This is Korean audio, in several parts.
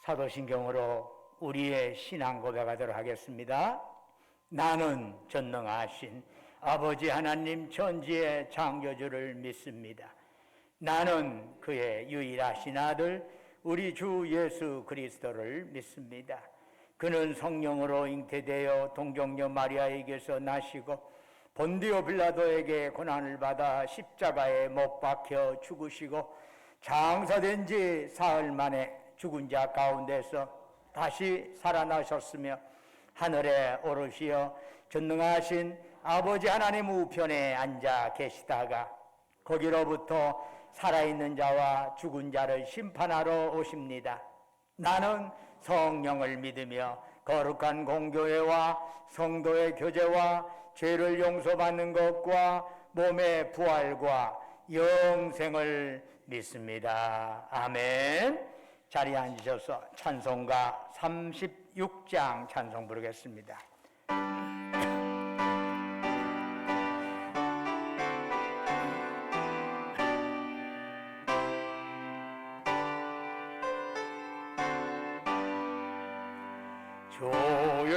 사도신경으로 우리의 신앙 고백하도록 하겠습니다. 나는 전능하신 아버지 하나님 천지의 창조주를 믿습니다. 나는 그의 유일하신 아들 우리 주 예수 그리스도를 믿습니다. 그는 성령으로 잉태되어 동정녀 마리아에게서 나시고 본디오 빌라도에게 고난을 받아 십자가에 못 박혀 죽으시고 장사된 지 사흘 만에 죽은 자 가운데서 다시 살아나셨으며 하늘에 오르시어 전능하신 아버지 하나님 우편에 앉아 계시다가 거기로부터 살아있는 자와 죽은 자를 심판하러 오십니다. 나는 성령을 믿으며 거룩한 공교회와 성도의 교제와 죄를 용서받는 것과 몸의 부활과 영생을 믿습니다. 아멘. 자리에 앉으셔서 찬송가 36장 찬송 부르겠습니다. 주의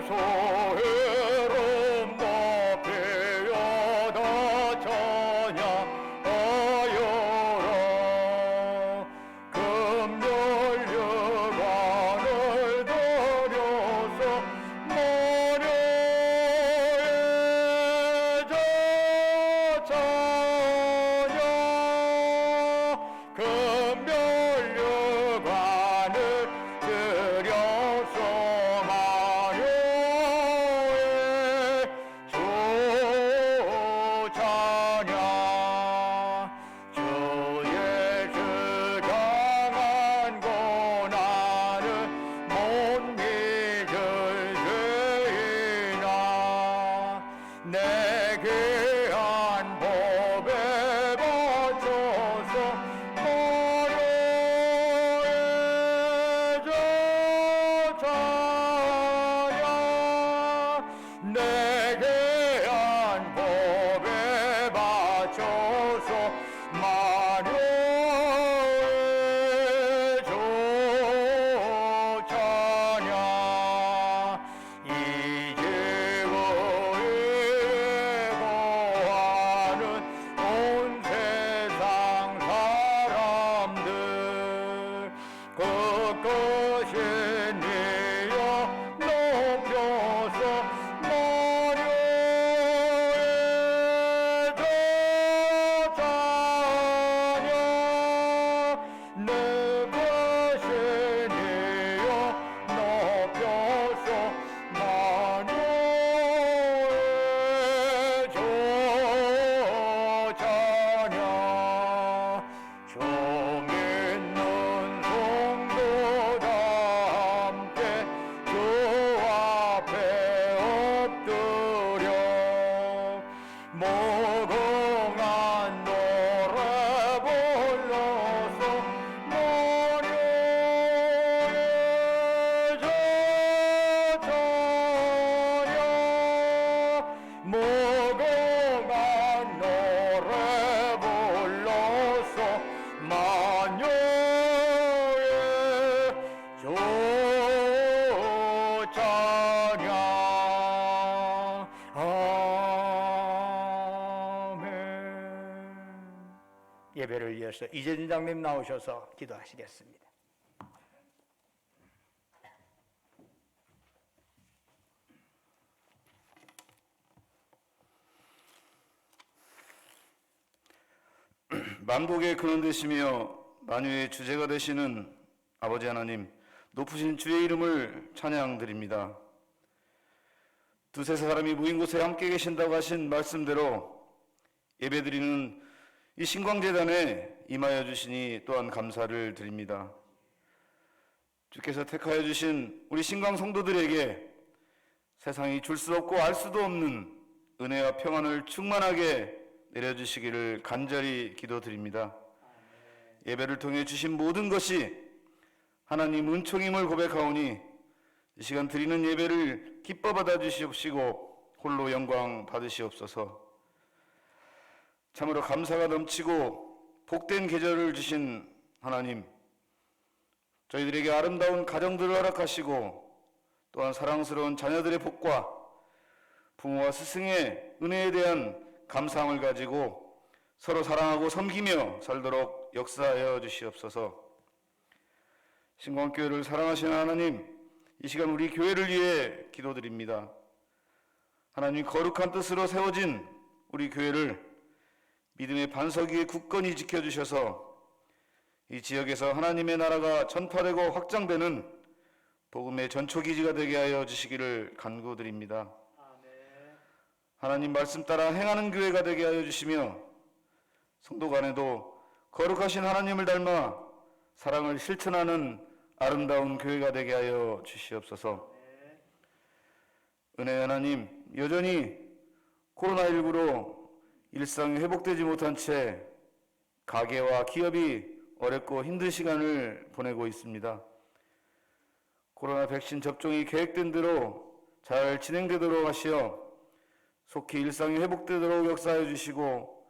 소회로 높이어다 찬양하여라. 금열 여관을 들여서 모려해져 찬양. 금열 여관을 들여서 예배를 이어서 이재준 장님 나오셔서 기도하시겠습니다. 만국의 근원 되시며 만유의 주제가 되시는 아버지 하나님, 높으신 주의 이름을 찬양드립니다. 두세 사람이 모인 곳에 함께 계신다고 하신 말씀대로 예배드리는 이 신광재단에 임하여 주시니 또한 감사를 드립니다. 주께서 택하여 주신 우리 신광 성도들에게 세상이 줄 수 없고 알 수도 없는 은혜와 평안을 충만하게 내려주시기를 간절히 기도드립니다. 예배를 통해 주신 모든 것이 하나님 은총임을 고백하오니 이 시간 드리는 예배를 기뻐 받아주시옵시고 홀로 영광 받으시옵소서. 참으로 감사가 넘치고 복된 계절을 주신 하나님, 저희들에게 아름다운 가정들을 허락하시고 또한 사랑스러운 자녀들의 복과 부모와 스승의 은혜에 대한 감사함을 가지고 서로 사랑하고 섬기며 살도록 역사하여 주시옵소서. 신광교회를 사랑하시는 하나님, 이 시간 우리 교회를 위해 기도드립니다. 하나님, 거룩한 뜻으로 세워진 우리 교회를 믿음의 반석 위에 굳건히 지켜주셔서 이 지역에서 하나님의 나라가 전파되고 확장되는 복음의 전초기지가 되게 하여 주시기를 간구드립니다. 하나님 말씀 따라 행하는 교회가 되게 하여 주시며 성도 간에도 거룩하신 하나님을 닮아 사랑을 실천하는 아름다운 교회가 되게 하여 주시옵소서. 은혜의 하나님, 여전히 코로나19로 일상이 회복되지 못한 채 가게와 기업이 어렵고 힘든 시간을 보내고 있습니다. 코로나 백신 접종이 계획된 대로 잘 진행되도록 하시어 속히 일상이 회복되도록 역사해 주시고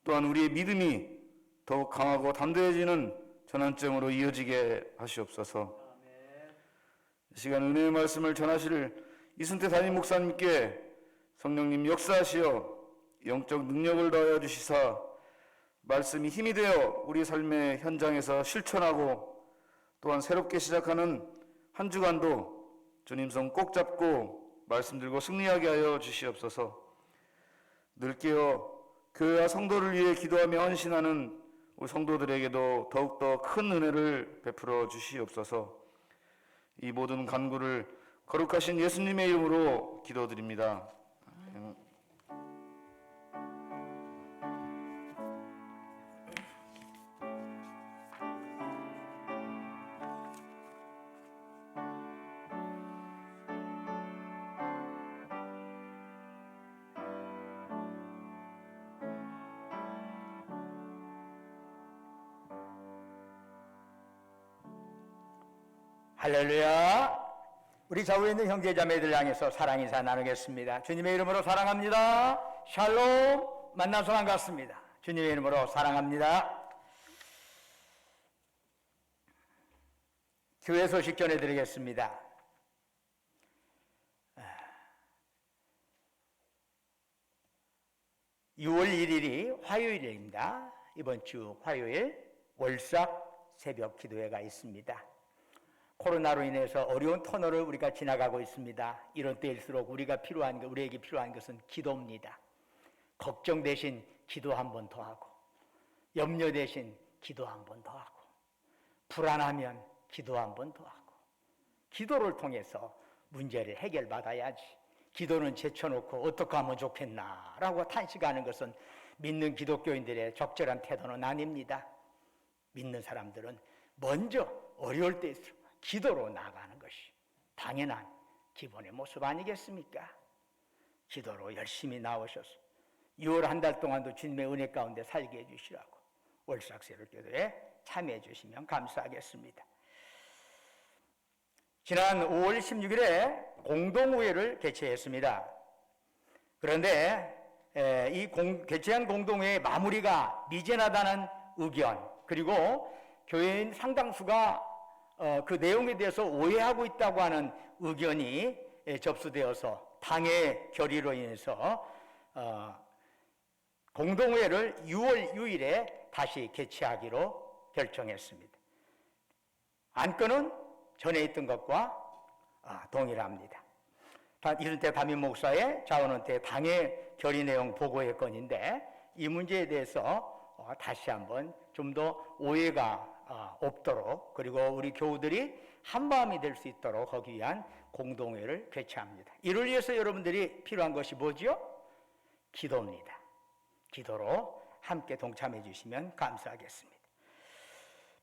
또한 우리의 믿음이 더욱 강하고 담대해지는 전환점으로 이어지게 하시옵소서. 이 시간 은혜의 말씀을 전하실 이순태 담임 목사님께 성령님 역사하시어 영적 능력을 더하여 주시사 말씀이 힘이 되어 우리 삶의 현장에서 실천하고 또한 새롭게 시작하는 한 주간도 주님 손 꼭 잡고 말씀 들고 승리하게 하여 주시옵소서. 늘 깨어 교회와 성도를 위해 기도하며 헌신하는 우리 성도들에게도 더욱더 큰 은혜를 베풀어 주시옵소서. 이 모든 간구를 거룩하신 예수님의 이름으로 기도드립니다. 할렐루야. 우리 좌우에 있는 형제자매들 향해서 사랑 인사 나누겠습니다. 주님의 이름으로 사랑합니다. 샬롬. 만나서 반갑습니다. 주님의 이름으로 사랑합니다. 교회 소식 전해드리겠습니다. 6월 1일이 화요일입니다. 이번 주 화요일 월삭 새벽 기도회가 있습니다. 코로나로 인해서 어려운 터널을 우리가 지나가고 있습니다. 이런 때일수록 우리에게 필요한 것은 기도입니다. 걱정 대신 기도 한 번 더 하고, 염려 대신 기도 한 번 더 하고, 불안하면 기도 한 번 더 하고, 기도를 통해서 문제를 해결받아야지. 기도는 제쳐놓고 어떻게 하면 좋겠나라고 탄식하는 것은 믿는 기독교인들의 적절한 태도는 아닙니다. 믿는 사람들은 먼저 어려울 때일수록 기도로 나아가는 것이 당연한 기본의 모습 아니겠습니까? 기도로 열심히 나오셔서 6월 한 달 동안도 주님의 은혜 가운데 살게 해주시라고 월삭새벽 기도에 참여해 주시면 감사하겠습니다. 지난 5월 16일에 공동회를 개최했습니다. 그런데 이 개최한 공동회의 마무리가 미진하다는 의견, 그리고 교회인 상당수가 그 내용에 대해서 오해하고 있다고 하는 의견이 접수되어서 당의 결의로 인해서 공동회를 6월 6일에 다시 개최하기로 결정했습니다. 안건은 전에 있던 것과 동일합니다. 이순태 담임 목사의 자원은퇴 당의 결의 내용 보고의 건인데 이 문제에 대해서 다시 한번 좀 더 오해가 없도록, 그리고 우리 교우들이 한마음이 될 수 있도록 하기 위한 공동회를 개최합니다. 이를 위해서 여러분들이 필요한 것이 뭐죠? 기도입니다. 기도로 함께 동참해 주시면 감사하겠습니다.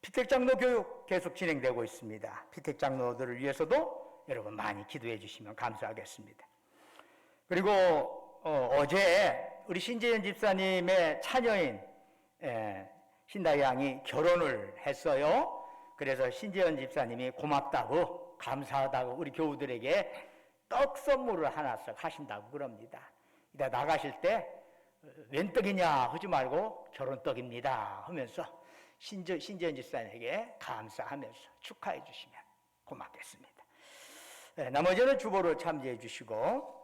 피택장로 교육 계속 진행되고 있습니다. 피택장로들을 위해서도 여러분 많이 기도해 주시면 감사하겠습니다. 그리고 어제 우리 신재현 집사님의 차녀인 신다희 양이 결혼을 했어요. 그래서 신재현 집사님이 고맙다고, 감사하다고 우리 교우들에게 떡 선물을 하나씩 하신다고 그럽니다. 이따 나가실 때 웬 떡이냐 하지 말고 결혼떡입니다 하면서 신지연 집사님에게 감사하면서 축하해 주시면 고맙겠습니다. 네, 나머지는 주보로 참조해 주시고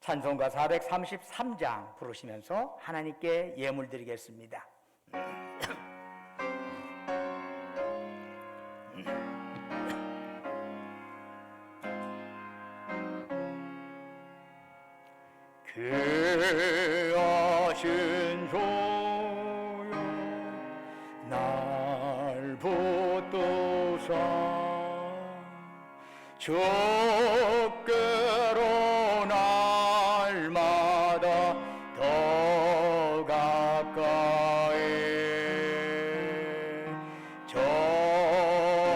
찬송가 433장 부르시면서 하나님께 예물 드리겠습니다. 귀하신 주여 날 붙드사 주께로 날마다 더 가까이 저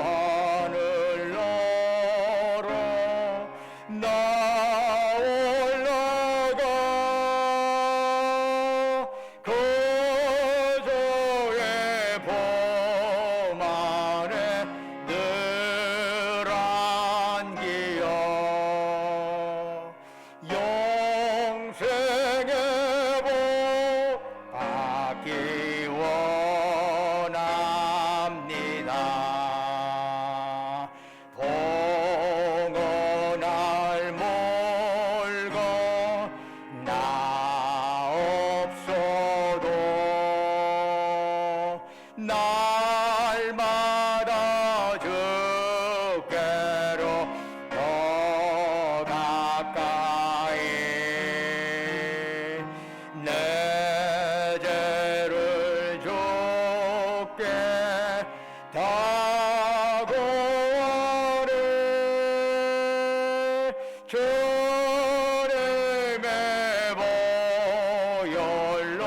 하늘 너로 나 올라가 그저의 봄 안에 늘 안기어 영생의 복 받기 원합니다. 봉헌할 몰고 나 없어도 날마다 주께로 더 가까이 내 죄를 주께 다 고하리 주님의 보혈로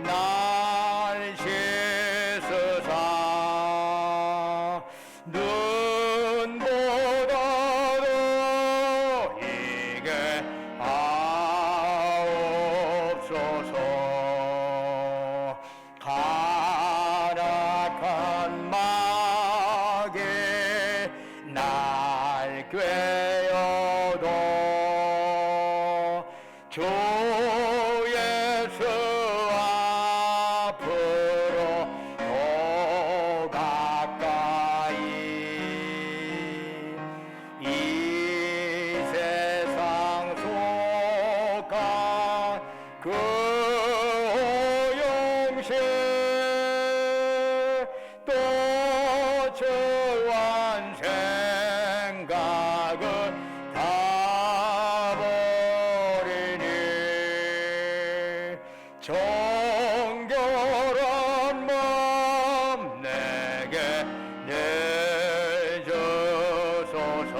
날 씻으사 눈보다도 이게 하옵소서. 가락한 마귀 날 꿰어도 주 예수 앞으로 더 가까이 이 세상 속한 그 오용시 또 저한 생각을 다 버리니 정결한 마음 내게 내주소서.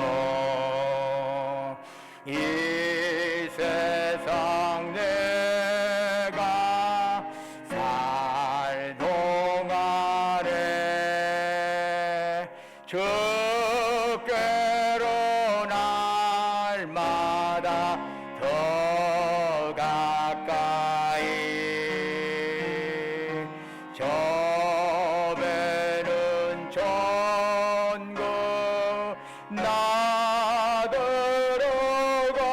이 세상 내가 살 동안에 주께로 날마다 더 가까이 저 배는 천국 나 들어가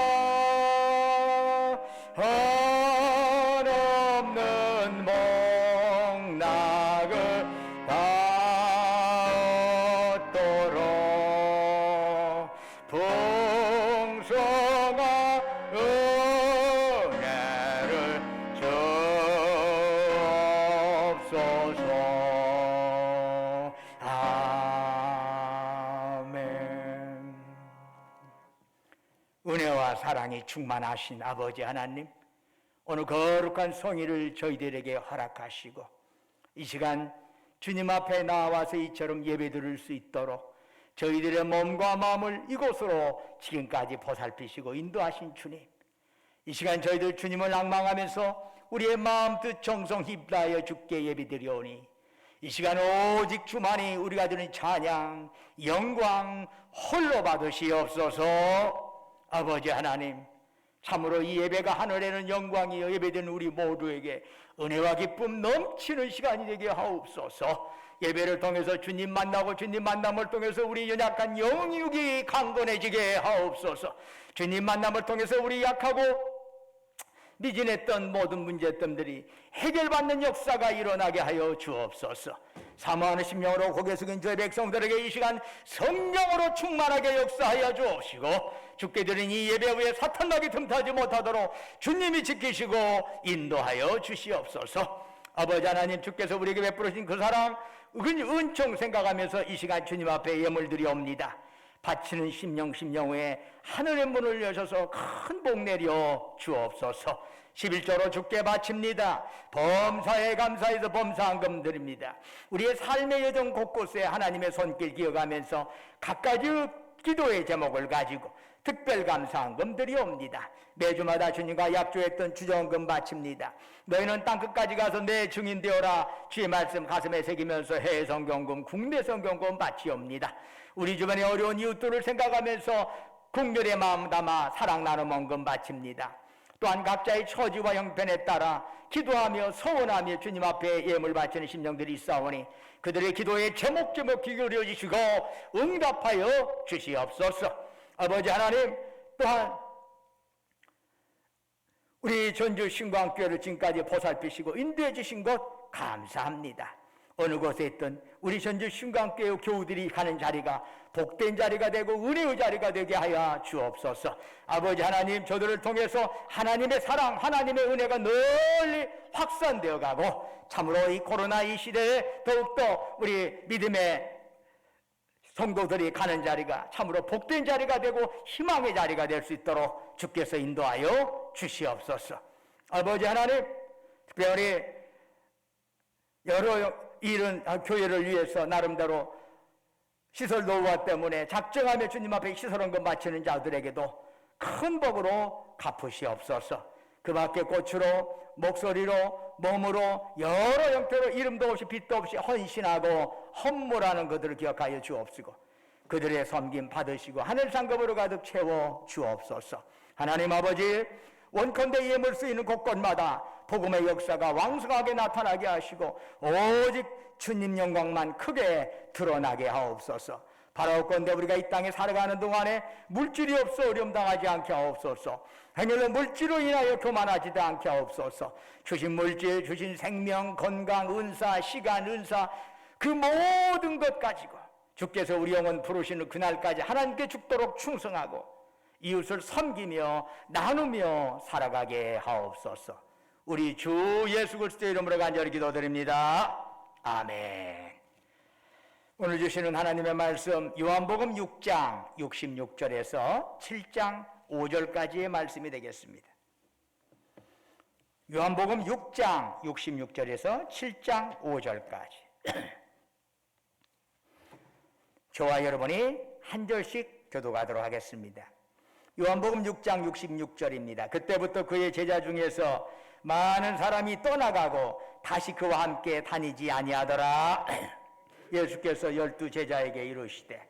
한없는 목락을 다 얻도록 풍성한 은혜를 주옵소서. 아멘. 은혜와 사랑이 충만하신 아버지 하나님, 오늘 거룩한 성의를 저희들에게 허락하시고 이 시간 주님 앞에 나와서 이처럼 예배드릴 수 있도록 저희들의 몸과 마음을 이곳으로 지금까지 보살피시고 인도하신 주님, 이 시간 저희들 주님을 낭망하면서 우리의 마음 뜻 정성 힙다하여 주께 예배드리오니 이 시간 오직 주만이 우리가 드리는 찬양 영광 홀로 받으시옵소서. 아버지 하나님, 참으로 이 예배가 하늘에는 영광이여 예배된 우리 모두에게 은혜와 기쁨 넘치는 시간이 되게 하옵소서. 예배를 통해서 주님 만나고 주님 만남을 통해서 우리 연약한 영육이 강건해지게 하옵소서. 주님 만남을 통해서 우리 약하고 미진했던 모든 문제점들이 해결받는 역사가 일어나게 하여 주옵소서. 사모하는 심령으로 고개 숙인 저의 백성들에게 이 시간 성령으로 충만하게 역사하여 주옵시고, 주께 드린 이 예배 후에 사탄막이 틈타지 못하도록 주님이 지키시고 인도하여 주시옵소서. 아버지 하나님, 주께서 우리에게 베풀으신 그 사랑, 은총 생각하면서 이 시간 주님 앞에 예물 드리옵니다. 바치는 심령 후에 하늘의 문을 여셔서 큰 복 내려 주옵소서. 11조로 주께 바칩니다. 범사에 감사해서 범사한금 드립니다. 우리의 삶의 여정 곳곳에 하나님의 손길 기억하면서 각가지 기도의 제목을 가지고 특별 감사한금 드리옵니다. 매주마다 주님과 약조했던 주정금 바칩니다. 너희는 땅끝까지 가서 내 증인 되어라. 주의 말씀 가슴에 새기면서 해외 성경금, 국내 성경금 바치옵니다. 우리 주변의 어려운 이웃들을 생각하면서 국률의 마음 담아 사랑 나눔 헌금 바칩니다. 또한 각자의 처지와 형편에 따라 기도하며 서원하며 주님 앞에 예물 바치는 심령들이 있사오니 그들의 기도에 제목 귀 기울여 주시고 응답하여 주시옵소서. 아버지 하나님, 또한 우리 전주 신광교회를 지금까지 보살피시고 인도해 주신 것 감사합니다. 어느 곳에 있던 우리 전주 신광교회 교우들이 가는 자리가 복된 자리가 되고 은혜의 자리가 되게 하여 주옵소서. 아버지 하나님, 저들을 통해서 하나님의 사랑, 하나님의 은혜가 널리 확산되어 가고 참으로 이 코로나 이 시대에 더욱더 우리 믿음의 성도들이 가는 자리가 참으로 복된 자리가 되고 희망의 자리가 될 수 있도록 주께서 인도하여 주시옵소서. 아버지 하나님, 특별히 여러 이런 교회를 위해서 나름대로 시설 노후화 때문에 작정하며 주님 앞에 시설헌금 바치는 자들에게도 큰 복으로 갚으시옵소서. 그 밖에 꽃으로, 목소리로, 몸으로 여러 형태로 이름도 없이 빛도 없이 헌신하고 헌물하는 그들을 기억하여 주옵시고 그들의 섬김 받으시고 하늘 상급으로 가득 채워 주옵소서. 하나님 아버지, 원컨대 예물 쓰이는 곳곳마다 복음의 역사가 왕성하게 나타나게 하시고 오직 주님 영광만 크게 드러나게 하옵소서. 바라옵건대 우리가 이 땅에 살아가는 동안에 물질이 없어 어려움 당하지 않게 하옵소서. 행여나 물질로 인하여 교만하지도 않게 하옵소서. 주신 물질, 주신 생명, 건강, 은사, 시간, 은사, 그 모든 것 가지고 주께서 우리 영혼 부르시는 그날까지 하나님께 죽도록 충성하고 이웃을 섬기며 나누며 살아가게 하옵소서. 우리 주 예수 그리스도의 이름으로 간절히 기도드립니다. 아멘. 오늘 주시는 하나님의 말씀 요한복음 6장 66절에서 7장 5절까지의 말씀이 되겠습니다. 요한복음 6장 66절에서 7장 5절까지 저와 여러분이 한 절씩 교독하도록 하겠습니다. 요한복음 6장 66절입니다. 그때부터 그의 제자 중에서 많은 사람이 떠나가고 다시 그와 함께 다니지 아니하더라. 예수께서 12 제자에게 이르시되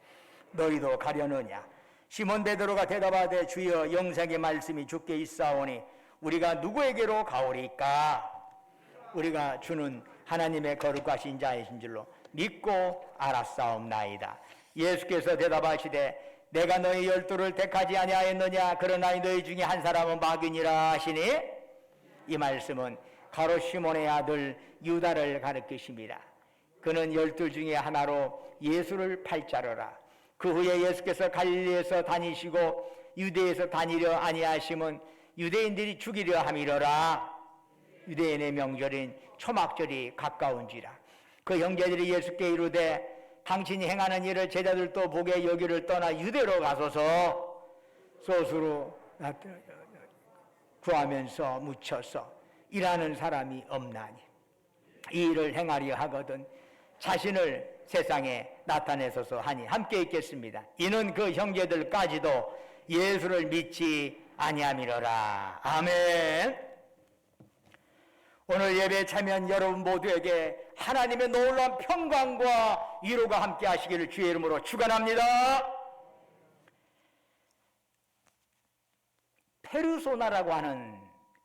너희도 가려느냐? 시몬 베드로가 대답하되 주여 영생의 말씀이 주께 있사오니 우리가 누구에게로 가오리까? 우리가 주는 하나님의 거룩하신 자이신 줄로 믿고 알았사옵나이다. 예수께서 대답하시되 내가 너희 12를 택하지 아니하였느냐? 그러나 너희 중에 한 사람은 마귀니라 하시니 이 말씀은 가롯 시몬의 아들 유다를 가리키십니다. 그는 12 중에 하나로 예수를 팔자르라. 그 후에 예수께서 갈릴리에서 다니시고 유대에서 다니려 아니하심은 유대인들이 죽이려 함이러라. 유대인의 명절인 초막절이 가까운지라. 그 형제들이 예수께 이르되 당신이 행하는 일을 제자들도 보게 여기를 떠나 유대로 가소서. 소수로 구하면서 묻혀서 일하는 사람이 없나니 이 일을 행하려 하거든 자신을 세상에 나타내소서 하니 함께 읽겠습니다. 이는 그 형제들까지도 예수를 믿지 아니함이로라. 아멘. 오늘 예배에 참여한 여러분 모두에게 하나님의 놀라운 평강과 위로가 함께 하시기를 주의 이름으로 축원합니다. 페르소나라고 하는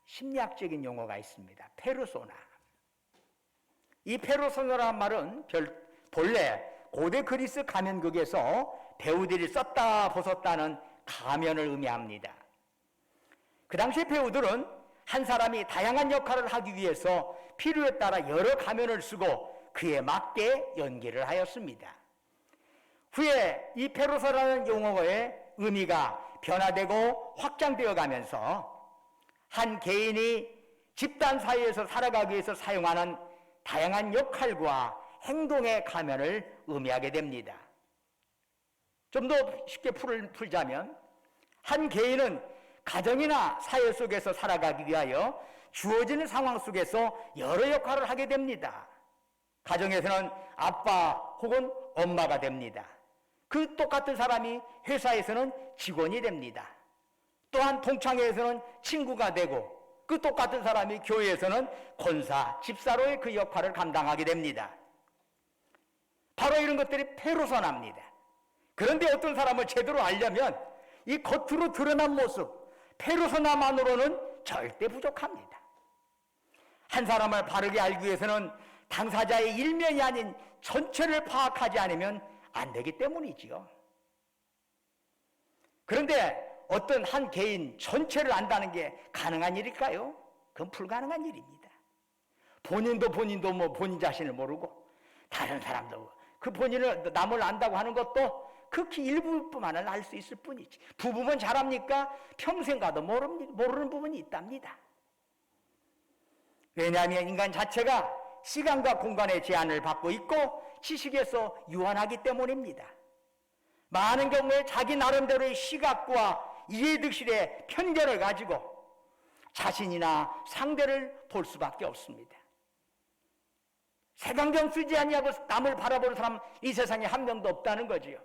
심리학적인 용어가 있습니다. 페르소나. 이 페르소나라는 말은 본래 고대 그리스 가면극에서 배우들이 썼다 벗었다는 가면을 의미합니다. 그 당시 배우들은 한 사람이 다양한 역할을 하기 위해서 필요에 따라 여러 가면을 쓰고 그에 맞게 연기를 하였습니다. 후에 이 페루소라는 용어의 의미가 변화되고 확장되어 가면서 한 개인이 집단 사회에서 살아가기 위해서 사용하는 다양한 역할과 행동의 가면을 의미하게 됩니다. 좀 더 쉽게 풀자면 한 개인은 가정이나 사회 속에서 살아가기 위하여 주어지는 상황 속에서 여러 역할을 하게 됩니다. 가정에서는 아빠 혹은 엄마가 됩니다. 그 똑같은 사람이 회사에서는 직원이 됩니다. 또한 동창회에서는 친구가 되고 그 똑같은 사람이 교회에서는 권사, 집사로의 그 역할을 감당하게 됩니다. 바로 이런 것들이 페루소나입니다. 그런데 어떤 사람을 제대로 알려면 이 겉으로 드러난 모습, 페루소나만으로는 절대 부족합니다. 한 사람을 바르게 알기 위해서는 당사자의 일면이 아닌 전체를 파악하지 않으면 안 되기 때문이지요. 그런데 어떤 한 개인 전체를 안다는 게 가능한 일일까요? 그건 불가능한 일입니다. 본인도 본인 자신을 모르고 다른 사람도 그 본인을 남을 안다고 하는 것도 극히 일부분만을 알 수 있을 뿐이지. 부부면 잘합니까? 평생 가도 모르는 부분이 있답니다. 왜냐하면 인간 자체가 시간과 공간의 제한을 받고 있고 지식에서 유한하기 때문입니다. 많은 경우에 자기 나름대로의 시각과 이해득실의 편견을 가지고 자신이나 상대를 볼 수밖에 없습니다. 색안경 쓰지 아니하고 남을 바라보는 사람 이 세상에 한 명도 없다는 거지요.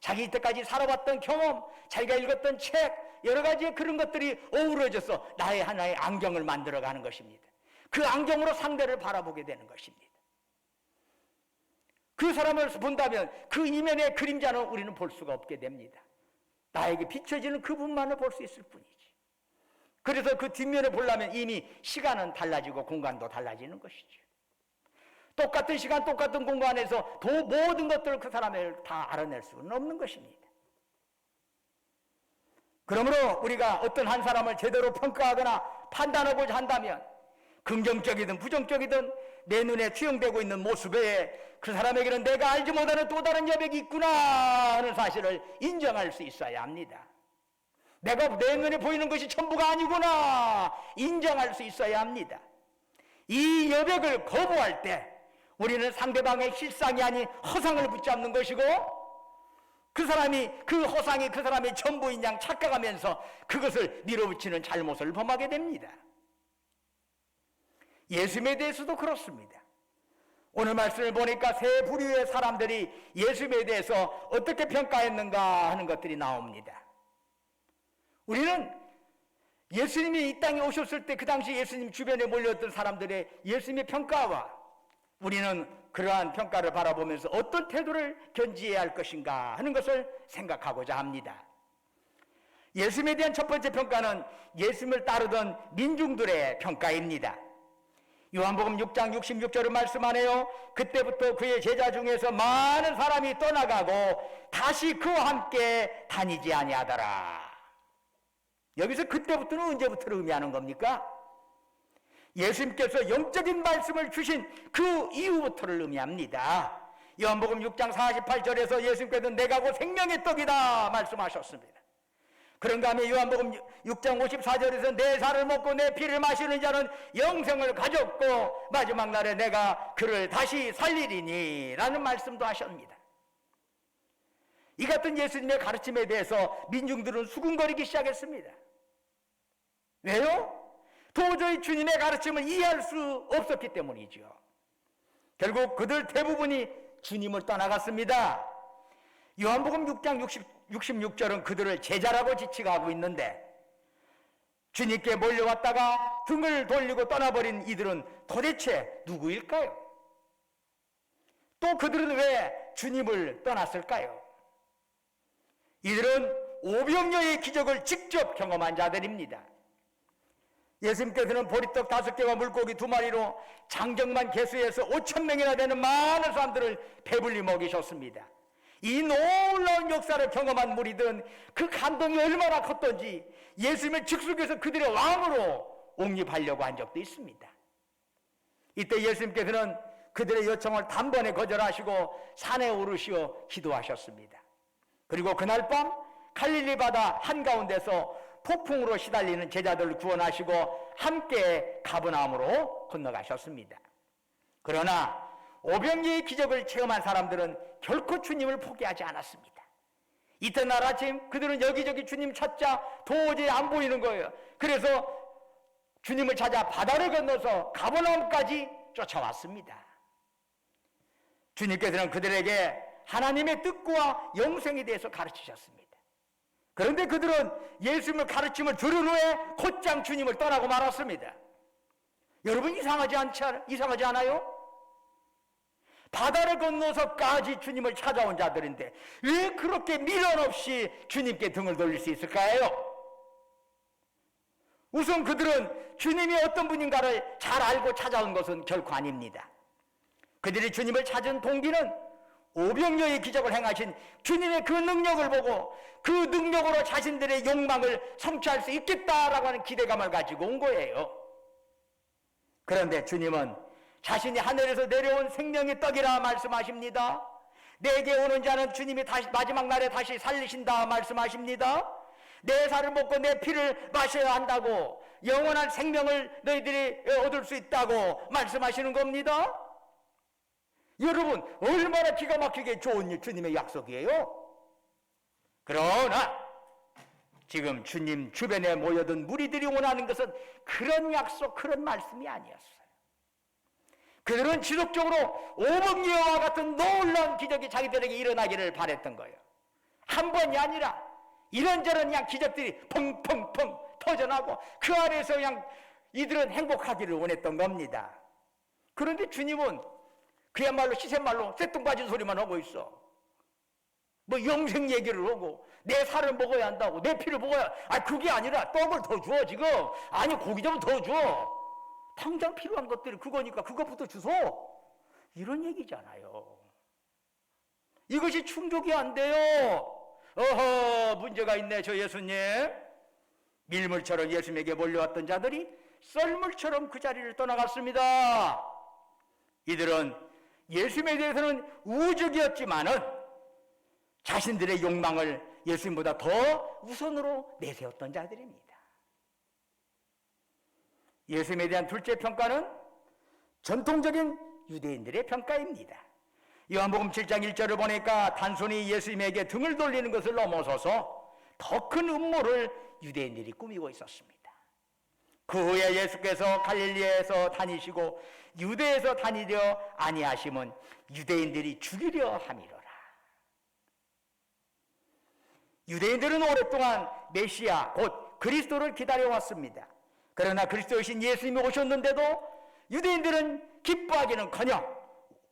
자기 이때까지 살아왔던 경험, 자기가 읽었던 책, 여러 가지의 그런 것들이 어우러져서 나의 하나의 안경을 만들어가는 것입니다. 그 안경으로 상대를 바라보게 되는 것입니다. 그 사람을 본다면 그 이면의 그림자는 우리는 볼 수가 없게 됩니다. 나에게 비춰지는 그분만을 볼 수 있을 뿐이지. 그래서 그 뒷면을 보려면 이미 시간은 달라지고 공간도 달라지는 것이죠. 똑같은 시간, 똑같은 공간에서 모든 것들을 그 사람을 다 알아낼 수는 없는 것입니다. 그러므로 우리가 어떤 한 사람을 제대로 평가하거나 판단하고자 한다면 긍정적이든 부정적이든 내 눈에 투영되고 있는 모습에 그 사람에게는 내가 알지 못하는 또 다른 여백이 있구나 하는 사실을 인정할 수 있어야 합니다. 내가 내 눈에 보이는 것이 전부가 아니구나 인정할 수 있어야 합니다. 이 여백을 거부할 때 우리는 상대방의 실상이 아닌 허상을 붙잡는 것이고 그 사람이 그 허상이 그 사람의 전부인 양 착각하면서 그것을 밀어붙이는 잘못을 범하게 됩니다. 예수님에 대해서도 그렇습니다. 오늘 말씀을 보니까 세 부류의 사람들이 예수님에 대해서 어떻게 평가했는가 하는 것들이 나옵니다. 우리는 예수님이 이 땅에 오셨을 때 그 당시 예수님 주변에 몰려있던 사람들의 예수님의 평가와 우리는 그러한 평가를 바라보면서 어떤 태도를 견지해야 할 것인가 하는 것을 생각하고자 합니다. 예수님에 대한 첫 번째 평가는 예수님을 따르던 민중들의 평가입니다. 요한복음 6장 66절을 말씀하네요. 그때부터 그의 제자 중에서 많은 사람이 떠나가고 다시 그와 함께 다니지 아니하더라. 여기서 그때부터는 언제부터를 의미하는 겁니까? 예수님께서 영적인 말씀을 주신 그 이후부터를 의미합니다. 요한복음 6장 48절에서 예수님께서 내가 곧 생명의 떡이다 말씀하셨습니다. 그런가 하면 요한복음 6장 54절에서 내 살을 먹고 내 피를 마시는 자는 영생을 가졌고 마지막 날에 내가 그를 다시 살리리니 라는 말씀도 하십니다. 이 같은 예수님의 가르침에 대해서 민중들은 수군거리기 시작했습니다. 왜요? 도저히 주님의 가르침을 이해할 수 없었기 때문이죠. 결국 그들 대부분이 주님을 떠나갔습니다. 요한복음 6장 66절은 그들을 제자라고 지칭하고 있는데 주님께 몰려왔다가 등을 돌리고 떠나버린 이들은 도대체 누구일까요? 또 그들은 왜 주님을 떠났을까요? 이들은 오병이어의 기적을 직접 경험한 자들입니다. 예수님께서는 보리떡 5개와 물고기 2마리로 장정만 개수해서 5,000명이나 되는 많은 사람들을 배불리 먹이셨습니다. 이 놀라운 역사를 경험한 무리들은 그 감동이 얼마나 컸던지 예수님을 즉석에서 그들의 왕으로 옹립하려고 한 적도 있습니다. 이때 예수님께서는 그들의 요청을 단번에 거절하시고 산에 오르시어 기도하셨습니다. 그리고 그날 밤 갈릴리 바다 한가운데서 폭풍으로 시달리는 제자들을 구원하시고 함께 가버나움으로 건너가셨습니다. 그러나 오병이어의 기적을 체험한 사람들은 결코 주님을 포기하지 않았습니다. 이튿날 아침 그들은 여기저기 주님 찾자 도저히 안 보이는 거예요. 그래서 주님을 찾아 바다를 건너서 가버나움까지 쫓아왔습니다. 주님께서는 그들에게 하나님의 뜻과 영생에 대해서 가르치셨습니다. 그런데 그들은 예수님의 가르침을 들은 후에 곧장 주님을 떠나고 말았습니다. 여러분 이상하지 않아요? 바다를 건너서까지 주님을 찾아온 자들인데 왜 그렇게 미련 없이 주님께 등을 돌릴 수 있을까요? 우선 그들은 주님이 어떤 분인가를 잘 알고 찾아온 것은 결코 아닙니다. 그들이 주님을 찾은 동기는 오병이어의 기적을 행하신 주님의 그 능력을 보고 그 능력으로 자신들의 욕망을 성취할 수 있겠다라고 하는 기대감을 가지고 온 거예요. 그런데 주님은 자신이 하늘에서 내려온 생명의 떡이라 말씀하십니다. 내게 오는 자는 주님이 다시 마지막 날에 다시 살리신다 말씀하십니다. 내 살을 먹고 내 피를 마셔야 한다고 영원한 생명을 너희들이 얻을 수 있다고 말씀하시는 겁니다. 여러분 얼마나 기가 막히게 좋은 주님의 약속이에요. 그러나 지금 주님 주변에 모여든 무리들이 원하는 것은 그런 약속, 그런 말씀이 아니었어요. 그들은 지속적으로 오병이어와 같은 놀라운 기적이 자기들에게 일어나기를 바랬던 거예요. 한 번이 아니라 이런저런 그냥 기적들이 펑펑펑 터져나고 그 안에서 그냥 이들은 행복하기를 원했던 겁니다. 그런데 주님은 그야말로 시샘말로 쇠뚱빠진 소리만 하고 있어. 뭐 영생 얘기를 하고 내 살을 먹어야 한다고 내 피를 먹어야 그게 아니라 떡을 더 줘 지금. 아니 고기 좀 더 줘. 당장 필요한 것들이 그거니까 그것부터 주소. 이런 얘기잖아요. 이것이 충족이 안 돼요. 어허 문제가 있네 저 예수님. 밀물처럼 예수님에게 몰려왔던 자들이 썰물처럼 그 자리를 떠나갔습니다. 이들은 예수님에 대해서는 우적이었지만은 자신들의 욕망을 예수님보다 더 우선으로 내세웠던 자들입니다. 예수님에 대한 둘째 평가는 전통적인 유대인들의 평가입니다. 요한복음 7장 1절을 보니까 단순히 예수님에게 등을 돌리는 것을 넘어서서 더 큰 음모를 유대인들이 꾸미고 있었습니다. 그 후에 예수께서 갈릴리에서 다니시고 유대에서 다니려 아니하심은 유대인들이 죽이려 함이로라. 유대인들은 오랫동안 메시아 곧 그리스도를 기다려왔습니다. 그러나 그리스도이신 예수님이 오셨는데도 유대인들은 기뻐하기는커녕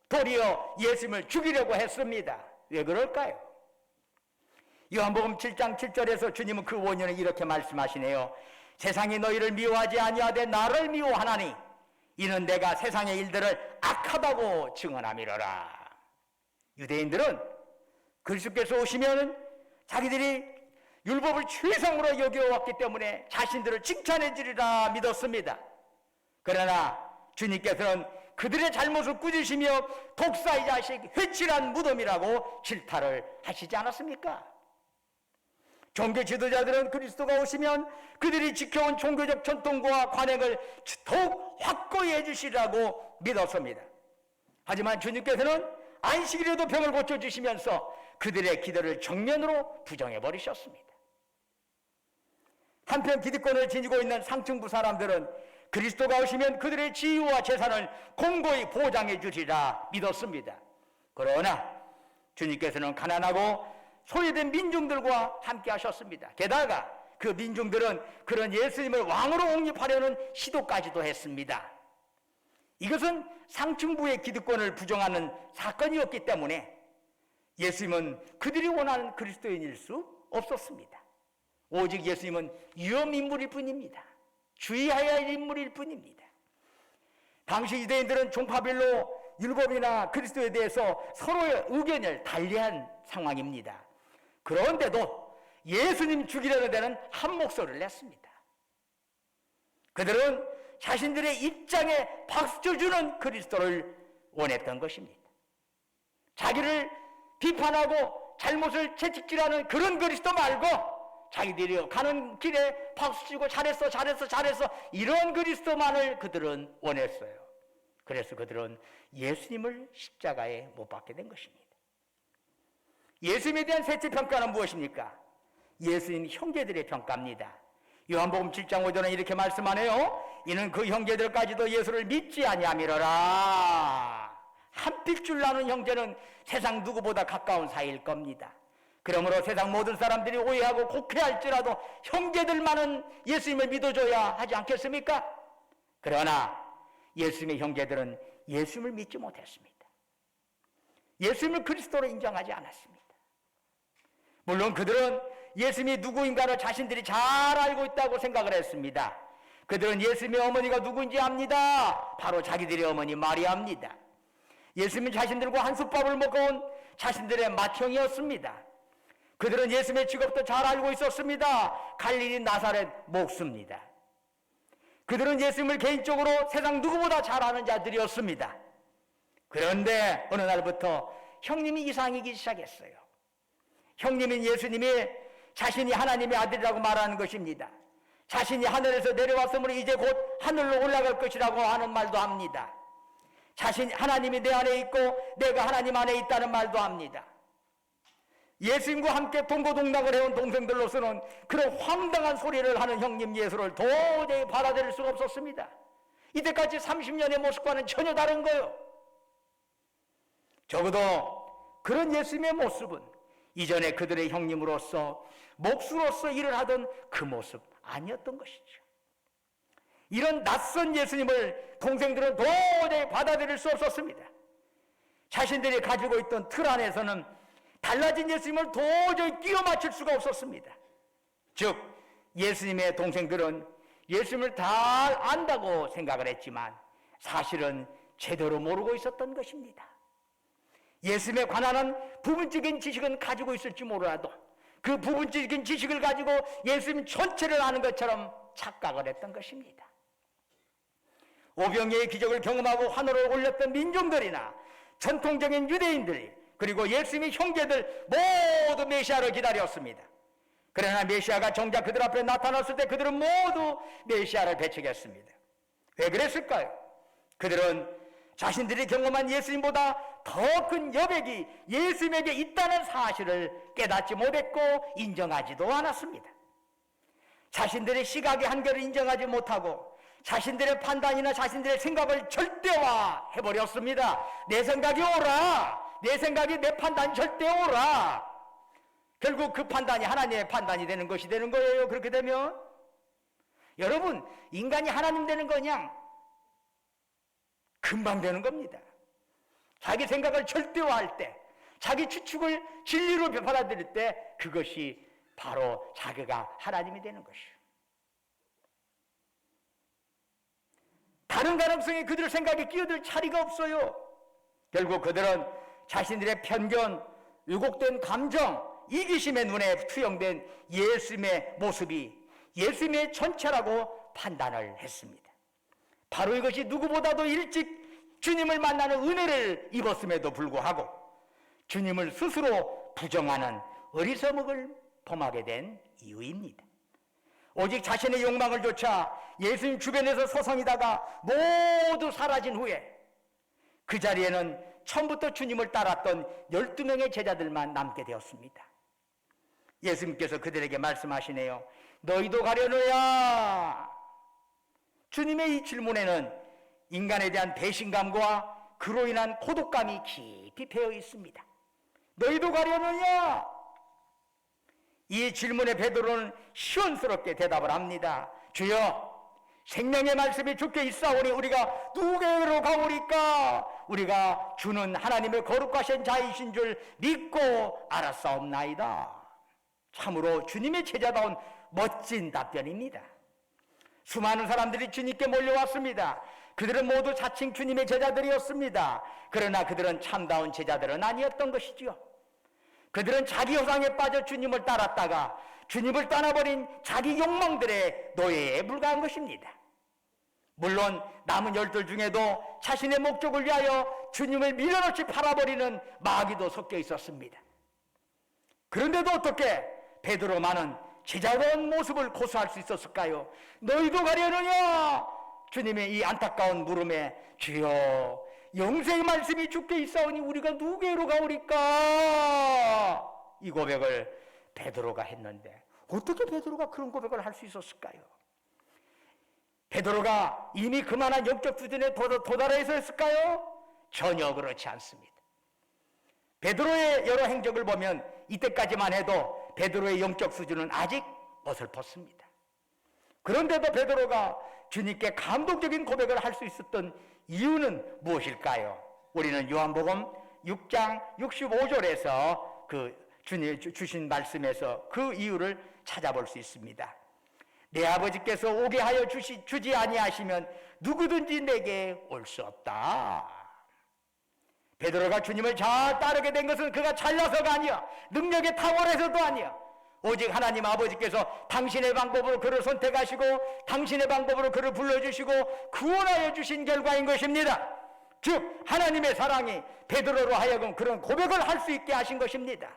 도리어 예수님을 죽이려고 했습니다. 왜 그럴까요? 요한복음 7장 7절에서 주님은 그 원인을 이렇게 말씀하시네요. 세상이 너희를 미워하지 아니하되 나를 미워하나니 이는 내가 세상의 일들을 악하다고 증언함이로라. 유대인들은 그리스도께서 오시면 자기들이 율법을 최상으로 여겨왔기 때문에 자신들을 칭찬해 주리라 믿었습니다. 그러나 주님께서는 그들의 잘못을 꾸짖으시며 독사 이 자식 회칠한 무덤이라고 질타를 하시지 않았습니까? 종교 지도자들은 그리스도가 오시면 그들이 지켜온 종교적 전통과 관행을 더욱 확고히 해주시라고 믿었습니다. 하지만 주님께서는 안식일에도 병을 고쳐주시면서 그들의 기도를 정면으로 부정해버리셨습니다. 한편 기득권을 지니고 있는 상층부 사람들은 그리스도가 오시면 그들의 지위와 재산을 공고히 보장해 주리라 믿었습니다. 그러나 주님께서는 가난하고 소외된 민중들과 함께 하셨습니다. 게다가 그 민중들은 그런 예수님을 왕으로 옹립하려는 시도까지도 했습니다. 이것은 상층부의 기득권을 부정하는 사건이었기 때문에 예수님은 그들이 원하는 그리스도인일 수 없었습니다. 오직 예수님은 위험인물일 뿐입니다. 주의해야 할 인물일 뿐입니다. 당시 유대인들은 종파별로 율법이나 그리스도에 대해서 서로의 의견을 달리한 상황입니다. 그런데도 예수님 죽이려는 데는 한 목소리를 냈습니다. 그들은 자신들의 입장에 박수 주는 그리스도를 원했던 것입니다. 자기를 비판하고 잘못을 채찍질하는 그런 그리스도 말고 자기들이 가는 길에 박수 치고 잘했어 이런 그리스도만을 그들은 원했어요. 그래서 그들은 예수님을 십자가에 못 박게 된 것입니다. 예수님에 대한 셋째 평가는 무엇입니까? 예수님 형제들의 평가입니다. 요한복음 7장 5절은 이렇게 말씀하네요. 이는 그 형제들까지도 예수를 믿지 아니함이로라. 한 핏줄 나는 형제는 세상 누구보다 가까운 사이일 겁니다. 그러므로 세상 모든 사람들이 오해하고 곡해할지라도 형제들만은 예수님을 믿어줘야 하지 않겠습니까? 그러나 예수님의 형제들은 예수님을 믿지 못했습니다. 예수님을 그리스도로 인정하지 않았습니다. 물론 그들은 예수님이 누구인가를 자신들이 잘 알고 있다고 생각을 했습니다. 그들은 예수님의 어머니가 누구인지 압니다. 바로 자기들의 어머니 마리아입니다. 예수님은 자신들과 한솥밥을 먹어온 자신들의 맏형이었습니다. 그들은 예수님의 직업도 잘 알고 있었습니다. 갈릴리 나사렛 목수입니다. 그들은 예수님을 개인적으로 세상 누구보다 잘 아는 자들이었습니다. 그런데 어느 날부터 형님이 이상하기 시작했어요. 형님인 예수님이 자신이 하나님의 아들이라고 말하는 것입니다. 자신이 하늘에서 내려왔으므로 이제 곧 하늘로 올라갈 것이라고 하는 말도 합니다. 하나님이 내 안에 있고 내가 하나님 안에 있다는 말도 합니다. 예수님과 함께 동고동락을 해온 동생들로서는 그런 황당한 소리를 하는 형님 예수를 도저히 받아들일 수가 없었습니다. 이때까지 30년의 모습과는 전혀 다른 거예요. 적어도 그런 예수님의 모습은 이전에 그들의 형님으로서 목수로서 일을 하던 그 모습 아니었던 것이죠. 이런 낯선 예수님을 동생들은 도저히 받아들일 수 없었습니다. 자신들이 가지고 있던 틀 안에서는 달라진 예수님을 도저히 끼워 맞출 수가 없었습니다. 즉 예수님의 동생들은 예수님을 잘 안다고 생각을 했지만 사실은 제대로 모르고 있었던 것입니다. 예수님에 관한 부분적인 지식은 가지고 있을지 몰라도 그 부분적인 지식을 가지고 예수님 전체를 아는 것처럼 착각을 했던 것입니다. 오병이의 기적을 경험하고 환호를 올렸던 민중들이나 전통적인 유대인들이 그리고 예수님의 형제들 모두 메시아를 기다렸습니다. 그러나 메시아가 정작 그들 앞에 나타났을 때 그들은 모두 메시아를 배척했습니다. 왜 그랬을까요? 그들은 자신들이 경험한 예수님보다 더 큰 여백이 예수님에게 있다는 사실을 깨닫지 못했고 인정하지도 않았습니다. 자신들의 시각의 한계를 인정하지 못하고 자신들의 판단이나 자신들의 생각을 절대화해버렸습니다. 내 생각이 옳아. 내 생각이 내 판단이 절대 옳아. 결국 그 판단이 하나님의 판단이 되는 것이 되는 거예요. 그렇게 되면 여러분, 인간이 하나님 되는 거냐? 금방 되는 겁니다. 자기 생각을 절대화할 때, 자기 추측을 진리로 받아들일 때 그것이 바로 자기가 하나님이 되는 것이에요. 다른 가능성에 그들 생각에 끼어들 자리가 없어요. 결국 그들은 자신들의 편견, 왜곡된 감정, 이기심의 눈에 투영된 예수님의 모습이 예수님의 전체라고 판단을 했습니다. 바로 이것이 누구보다도 일찍 주님을 만나는 은혜를 입었음에도 불구하고 주님을 스스로 부정하는 어리석음을 범하게 된 이유입니다. 오직 자신의 욕망을 좇아 예수님 주변에서 서성이다가 모두 사라진 후에 그 자리에는 처음부터 주님을 따랐던 12명의 제자들만 남게 되었습니다. 예수님께서 그들에게 말씀하시네요. 너희도 가려느냐? 주님의 이 질문에는 인간에 대한 배신감과 그로 인한 고독감이 깊이 배어 있습니다. 너희도 가려느냐? 이 질문에 베드로는 시원스럽게 대답을 합니다. 주여, 생명의 말씀이 주께 있사오니 우리가 누구에게로 가오리까? 우리가 주는 하나님의 거룩하신 자이신 줄 믿고 알았사옵나이다. 참으로 주님의 제자다운 멋진 답변입니다. 수많은 사람들이 주님께 몰려왔습니다. 그들은 모두 자칭 주님의 제자들이었습니다. 그러나 그들은 참다운 제자들은 아니었던 것이지요. 그들은 자기 허상에 빠져 주님을 따랐다가 주님을 떠나버린 자기 욕망들의 노예에 불과한 것입니다. 물론 남은 열들 중에도 자신의 목적을 위하여 주님을 밀어넣지 팔아버리는 마귀도 섞여 있었습니다. 그런데도 어떻게 베드로만은 제자다운 모습을 고수할 수 있었을까요? 너희도 가려느냐? 주님의 이 안타까운 물음에 주여 영생의 말씀이 주께 있사오니 우리가 누구에로 가오리까? 이 고백을 베드로가 했는데 어떻게 베드로가 그런 고백을 할 수 있었을까요? 베드로가 이미 그만한 영적 수준에 도달해 있었을까요? 전혀 그렇지 않습니다. 베드로의 여러 행적을 보면 이때까지만 해도 베드로의 영적 수준은 아직 어설펐습니다. 그런데도 베드로가 주님께 감동적인 고백을 할 수 있었던 이유는 무엇일까요? 우리는 요한복음 6장 65절에서 그 주님 주신 말씀에서 그 이유를 찾아볼 수 있습니다. 내 아버지께서 오게 하여 주지 아니하시면 누구든지 내게 올 수 없다. 베드로가 주님을 잘 따르게 된 것은 그가 잘나서가 아니야, 능력에 탁월해서도 아니야. 오직 하나님 아버지께서 당신의 방법으로 그를 선택하시고 당신의 방법으로 그를 불러주시고 구원하여 주신 결과인 것입니다. 즉 하나님의 사랑이 베드로로 하여금 그런 고백을 할 수 있게 하신 것입니다.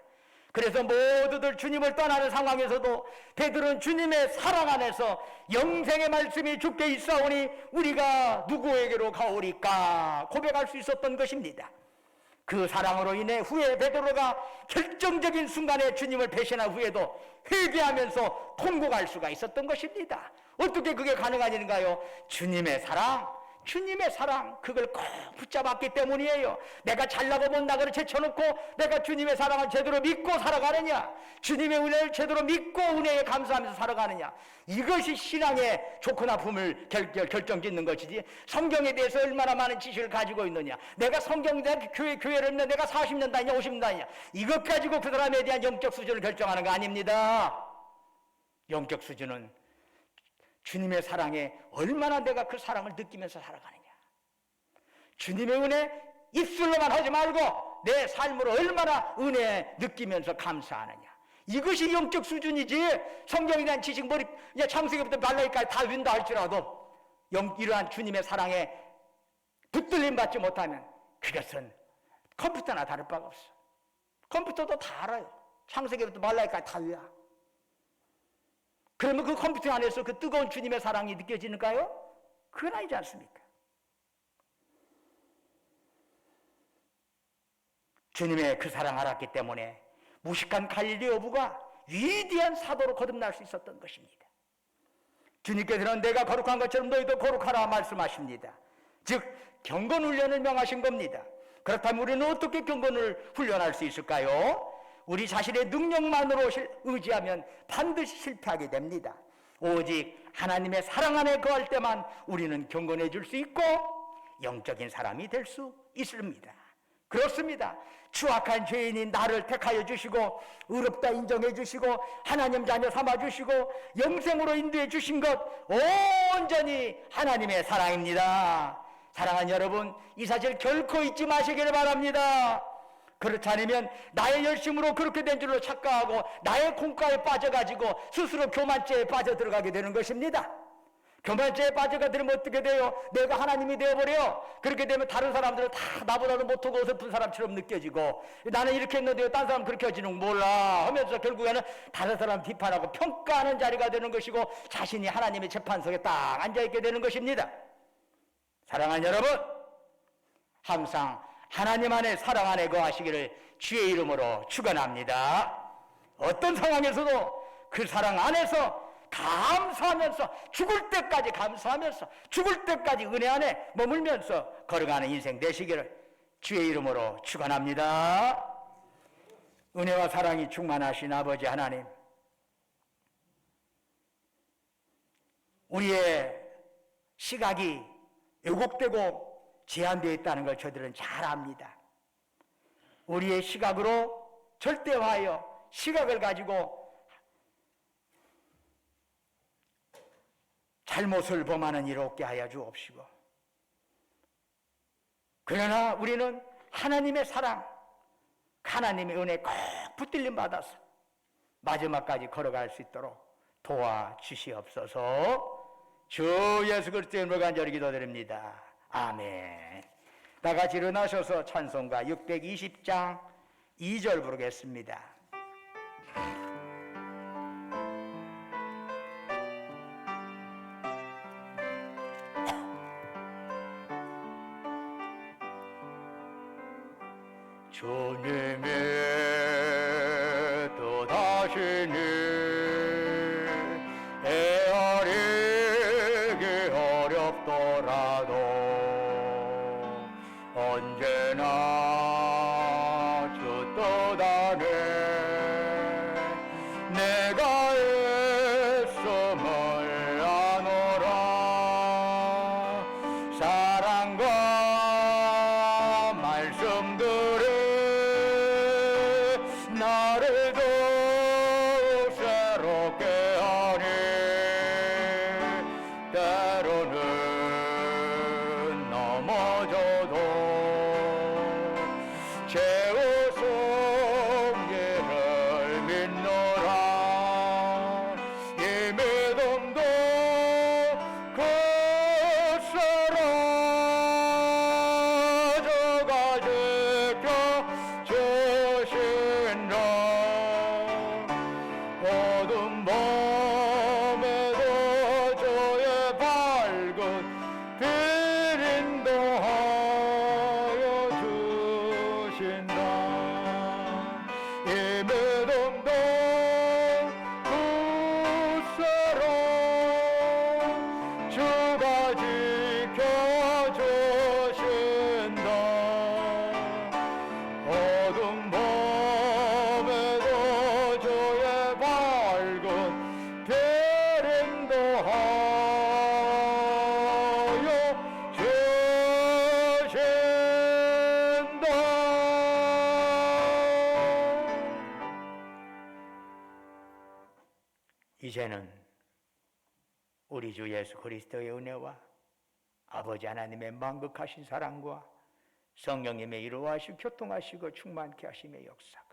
그래서 모두들 주님을 떠나는 상황에서도 베드로는 주님의 사랑 안에서 영생의 말씀이 주께 있사오니 우리가 누구에게로 가오리까 고백할 수 있었던 것입니다. 그 사랑으로 인해 후에 베드로가 결정적인 순간에 주님을 배신한 후에도 회개하면서 통곡할 수가 있었던 것입니다. 어떻게 그게 가능한 일인가요? 주님의 사랑 그걸 꼭 붙잡았기 때문이에요. 내가 잘나고 못나고를 제쳐놓고 내가 주님의 사랑을 제대로 믿고 살아가느냐, 주님의 은혜를 제대로 믿고 은혜에 감사하면서 살아가느냐, 이것이 신앙의 좋고 나쁨을 결정짓는 것이지 성경에 대해서 얼마나 많은 지식을 가지고 있느냐, 내가 성경에 대한 교회를 했는데 내가 40년 다니냐 50년 다니냐, 이것 가지고 그 사람에 대한 영적 수준을 결정하는 거 아닙니다. 영적 수준은 주님의 사랑에 얼마나 내가 그 사랑을 느끼면서 살아가느냐, 주님의 은혜 입술로만 하지 말고 내 삶으로 얼마나 은혜 느끼면서 감사하느냐, 이것이 영적 수준이지. 성경에 대한 지식 창세기부터 말라기까지 다 윈다 할지라도 이러한 주님의 사랑에 붙들림 받지 못하면 그것은 컴퓨터나 다를 바가 없어. 컴퓨터도 다 알아요. 창세기부터 말라기까지 다 외워. 그러면 그 컴퓨터 안에서 그 뜨거운 주님의 사랑이 느껴지는가요? 그건 아니지 않습니까? 주님의 그 사랑 알았기 때문에 무식한 갈릴리 어부가 위대한 사도로 거듭날 수 있었던 것입니다. 주님께서는 내가 거룩한 것처럼 너희도 거룩하라 말씀하십니다. 즉 경건훈련을 명하신 겁니다. 그렇다면 우리는 어떻게 경건을 훈련할 수 있을까요? 우리 자신의 능력만으로 의지하면 반드시 실패하게 됩니다. 오직 하나님의 사랑 안에 거할 때만 우리는 경건해질 수 있고 영적인 사람이 될 수 있습니다. 그렇습니다. 추악한 죄인인 나를 택하여 주시고 의롭다 인정해 주시고 하나님 자녀 삼아 주시고 영생으로 인도해 주신 것 온전히 하나님의 사랑입니다. 사랑하는 여러분, 이 사실 결코 잊지 마시기를 바랍니다. 그렇지 않으면 나의 열심으로 그렇게 된 줄로 착각하고 나의 공과에 빠져가지고 스스로 교만죄에 빠져들어가게 되는 것입니다. 교만죄에 빠져가 들으면 어떻게 돼요? 내가 하나님이 되어버려. 그렇게 되면 다른 사람들은 다 나보다도 못하고 어설픈 사람처럼 느껴지고 나는 이렇게 했는데 딴 사람 그렇게 하지는 몰라 하면서 결국에는 다른 사람 비판하고 평가하는 자리가 되는 것이고 자신이 하나님의 재판석에 딱 앉아있게 되는 것입니다. 사랑하는 여러분, 항상 하나님 안에 사랑 안에 거하시기를 주의 이름으로 축원합니다. 어떤 상황에서도 그 사랑 안에서 감사하면서 죽을 때까지 감사하면서 죽을 때까지 은혜 안에 머물면서 걸어가는 인생 되시기를 주의 이름으로 축원합니다. 은혜와 사랑이 충만하신 아버지 하나님, 우리의 시각이 왜곡되고 제한되어 있다는 걸 저들은 잘 압니다. 우리의 시각으로 절대화하여 시각을 가지고 잘못을 범하는 일 없게 하여 주옵시고, 그러나 우리는 하나님의 사랑, 하나님의 은혜 꼭 붙들림 받아서 마지막까지 걸어갈 수 있도록 도와주시옵소서. 주 예수 그리스도의 이름으로 간절히 기도드립니다. 아멘. 다 같이 일어나셔서 찬송가 620장 2절 부르겠습니다. 주님이 또다시니 애아리기 어렵더라도 언제나 주 떠다네 내가 애씀을 아노라 사랑과 말씀들이 나를 더욱 새롭게 하니 때로는 넘어져도 재우송 예를 믿노라 이 믿음도 굳세라 저가 지켜주신다 어둠 밤에도 저의 밝은 빛 인도하여 주신다 이 믿음도 굳세라 주가 지켜주신다 어둠 밤에도 저의 밝은 별 인도하여 주신다. 이제는 우리 주 예수 그리스도의 은혜와 아버지 하나님의 만극하신 사랑과 성령님의 이루하시고 교통하시고 충만케 하심의 역사가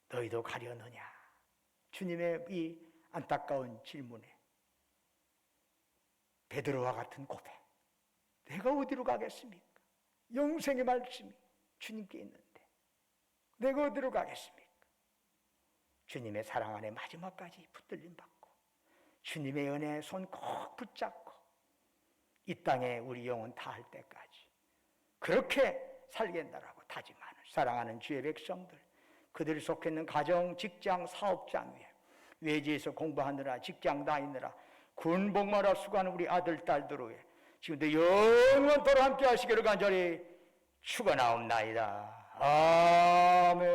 너희도 가려느냐 주님의 이 안타까운 질문에 베드로와 같은 고백 내가 어디로 가겠습니까? 영생의 말씀이 주님께 있는데 내가 어디로 가겠습니까? 주님의 사랑 안에 마지막까지 붙들림 받고 주님의 은혜의 손 꼭 붙잡고 이 땅에 우리 영혼 다할 때까지 그렇게 살겠다라고 다짐하는 사랑하는 주의 백성들 그들이 속해 있는 가정, 직장, 사업장 위에 외지에서 공부하느라 직장 다니느라 군복무하러 수고하는 우리 아들, 딸들 위해 지금도 영원토록 함께 하시기를 간절히 축원하옵나이다. 아멘.